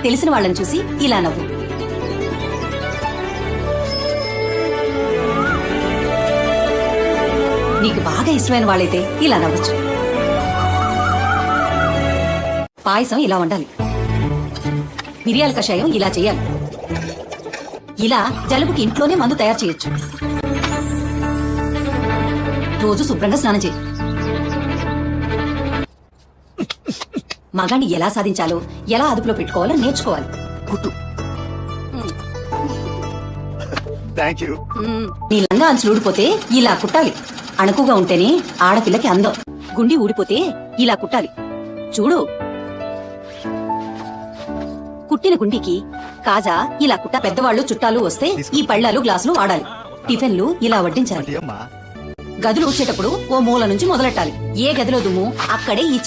తెలిసిన వాళ్ళని చూసి ఇలా నవ్వు. నీకు బాగా ఇష్టమైన వాళ్ళైతే ఇలా నవ్వచ్చు. పాయసం ఇలా వండాలి. మిరియాల కషాయం ఇలా చేయాలి. ఇలా జలుబుకి ఇంట్లోనే మందు తయారు చేయొచ్చు. రోజు శుభ్రంగా స్నానం చేయి. మగాన్ని ఎలా సాధించాలో, ఎలా అదుపులో పెట్టుకోవాలో నేర్చుకోవాలి. నీ లంగా అంచులు ఊడిపోతే ఇలా కుట్టాలి. అణుకుగా ఉంటేనే ఆడపిల్లకి అందం. గుండి ఊడిపోతే ఇలా కుట్టాలి. చూడు, కుట్టిన గుండికి కాజా ఇలా కుట్ట. పెద్దవాళ్లు చుట్టాలు వస్తే ఈ పళ్ళాలు గ్లాసులు వాడాలి. టిఫిన్లు ఇలా వడ్డించాలి. గదులు ఊడ్చేటప్పుడు ఓ మూల నుంచి మొదలెట్టాలి. ఏ గదిలో దుమ్ము అక్కడే ఈ